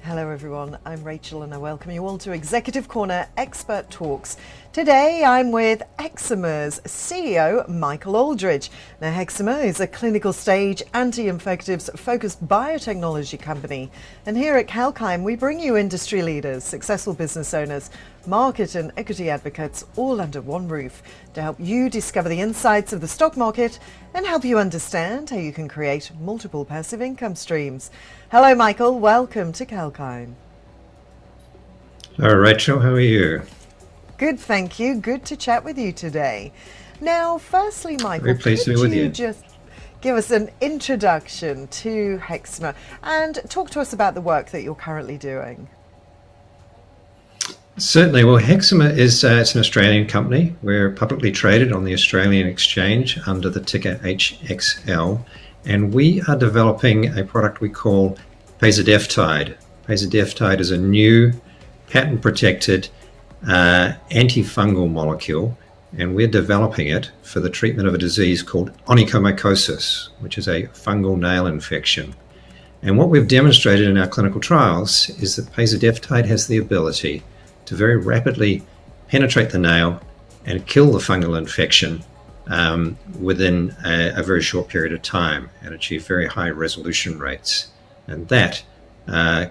Hello everyone, I'm Rachel and I welcome you all to Executive Corner Expert Talks. Today I'm with Hexima's CEO, Michael Aldridge. Now Hexima is a clinical stage anti-infectives focused biotechnology company. And here at Kalkine we bring you industry leaders, successful business owners, market and equity advocates all under one roof to help you discover the insights of the stock market and help you understand how you can create multiple passive income streams. Hello Michael, welcome to Kalkine. Hello Rachel, how are you? Good, thank you. Good to chat with you today. Now, firstly, Michael, Very pleased to be with you. Just give us an introduction to Hexima and talk to us about the work that you're currently doing? Certainly. Well, Hexima is it's an Australian company. We're publicly traded on the Australian Exchange under the ticker HXL, and we are developing a product we call Pasodeftide. Pasodeftide is a new patent-protected antifungal molecule, and we're developing it for the treatment of a disease called onychomycosis, which is a fungal nail infection. And what we've demonstrated in our clinical trials is that Pasodeftide has the ability to very rapidly penetrate the nail and kill the fungal infection within a very short period of time and achieve very high resolution rates. And that,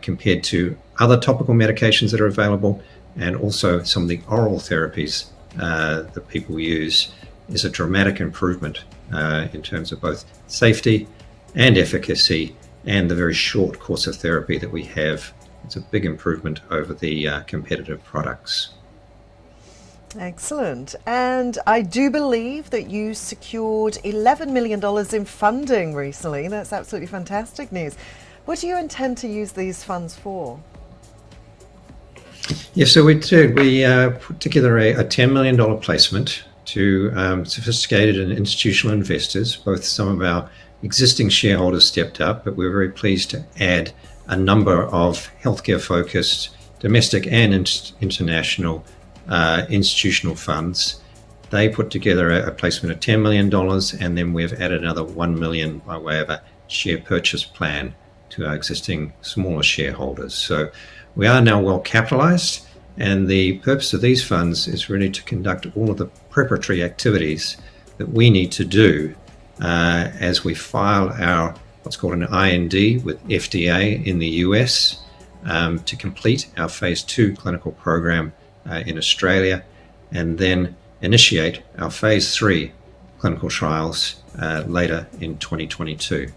compared to other topical medications that are available and also some of the oral therapies that people use, is a dramatic improvement in terms of both safety and efficacy and the very short course of therapy that we have. It's a big improvement over the competitive products. Excellent. And I do believe that you secured $11 million in funding recently. That's absolutely fantastic news. What do you intend to use these funds for? Yes, so we did. We put together a $10 million placement to sophisticated and institutional investors. Both some of our existing shareholders stepped up, but we're very pleased to add a number of healthcare-focused domestic and international institutional funds. They put together a placement of $10 million, and then we've added another $1 million by way of a share purchase plan to our existing smaller shareholders. So we are now well capitalized, and the purpose of these funds is really to conduct all of the preparatory activities that we need to do as we file our what's called an IND with FDA in the US to complete our phase 2 clinical program in Australia, and then initiate our phase 3 clinical trials later in 2022.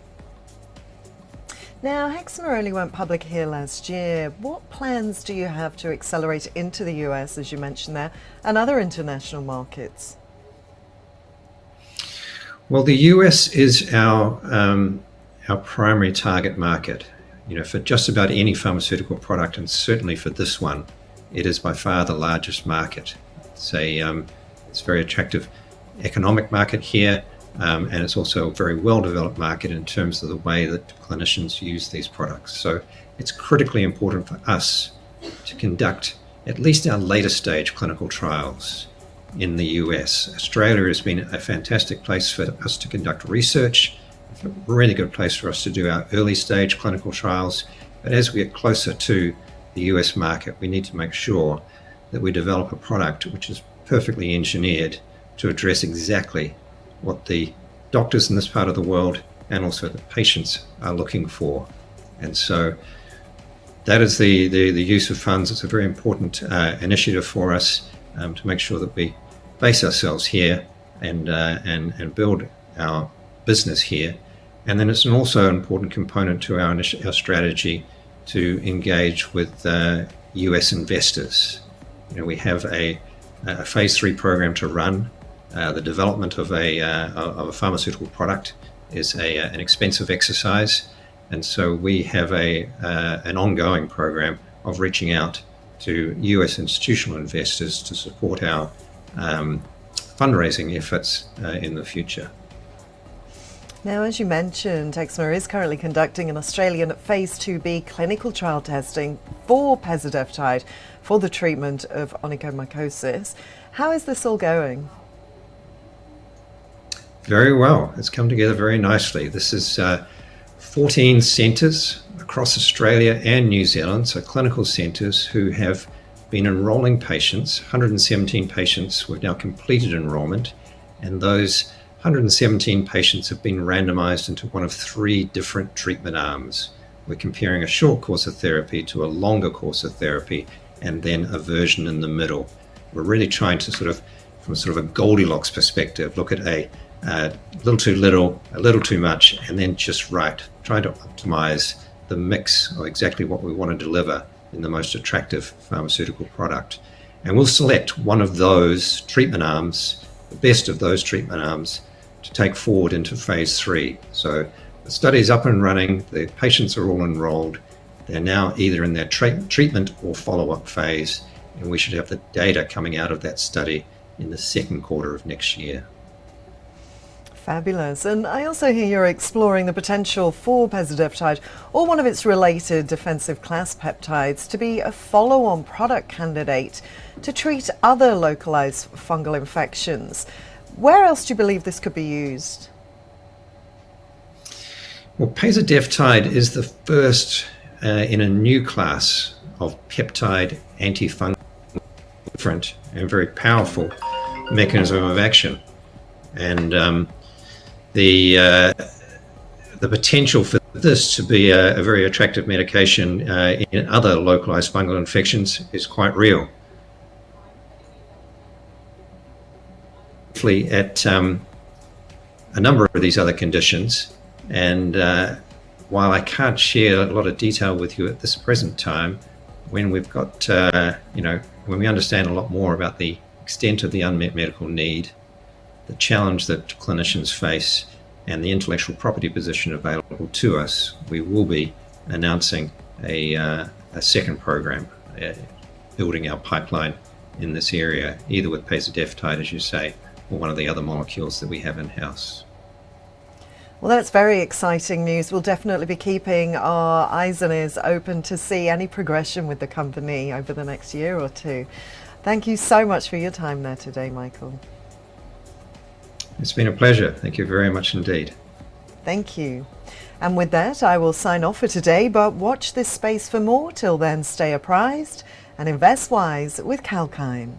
Now, Hexima only went public here last year. What plans do you have to accelerate into the US, as you mentioned there, and other international markets? Well, the US is our primary target market. You know, for just about any pharmaceutical product, and certainly for this one, it is by far the largest market. It's a very attractive economic market here, and it's also a very well-developed market in terms of the way that clinicians use these products. So it's critically important for us to conduct at least our later stage clinical trials in the US. Australia has been a fantastic place for us to conduct research, a really good place for us to do our early stage clinical trials. But as we get closer to the US market, we need to make sure that we develop a product which is perfectly engineered to address exactly what the doctors in this part of the world and also the patients are looking for. And so that is the use of funds. It's a very important initiative for us to make sure that we base ourselves here and build our business here. And then it's also an important component to our strategy to engage with US investors. You know, we have a phase 3 program to run. The development of a pharmaceutical product is an expensive exercise, and so we have an ongoing program of reaching out to US institutional investors to support our fundraising efforts in the future. Now, as you mentioned, Hexima is currently conducting an Australian phase 2B clinical trial testing for Pasodeftide for the treatment of onychomycosis. How is this all going? Very well. It's come together very nicely. This is 14 centres across Australia and New Zealand, so clinical centres who have been enrolling patients. 117 patients, we've now completed enrolment, and those 117 patients have been randomised into one of 3 different treatment arms. We're comparing a short course of therapy to a longer course of therapy, and then a version in the middle. We're really trying to from a Goldilocks perspective, look at a little too little, a little too much, and then just right. Trying to optimize the mix of exactly what we want to deliver in the most attractive pharmaceutical product. And we'll select one of those treatment arms, the best of those treatment arms, to take forward into phase 3. So the study is up and running, the patients are all enrolled, they're now either in their treatment or follow-up phase, and we should have the data coming out of that study in the second quarter of next year. Fabulous. And I also hear you're exploring the potential for bezadeftide or one of its related defensive class peptides to be a follow-on product candidate to treat other localized fungal infections. Where else do you believe this could be used? Well, bezadeftide is the first in a new class of peptide antifungal, different and very powerful mechanism of action. And the potential for this to be a very attractive medication in other localized fungal infections is quite real. At a number of these other conditions, and while I can't share a lot of detail with you at this present time, when we've got when we understand a lot more about the extent of the unmet medical need, the challenge that clinicians face, and the intellectual property position available to us, we will be announcing a second program, building our pipeline in this area, either with bezadeftide, as you say, or one of the other molecules that we have in-house. Well, that's very exciting news. We'll definitely be keeping our eyes and ears open to see any progression with the company over the next year or two. Thank you so much for your time there today, Michael. It's been a pleasure. Thank you very much indeed. Thank you. And with that, I will sign off for today, but watch this space for more. Till then, stay apprised and invest wise with Kalkine.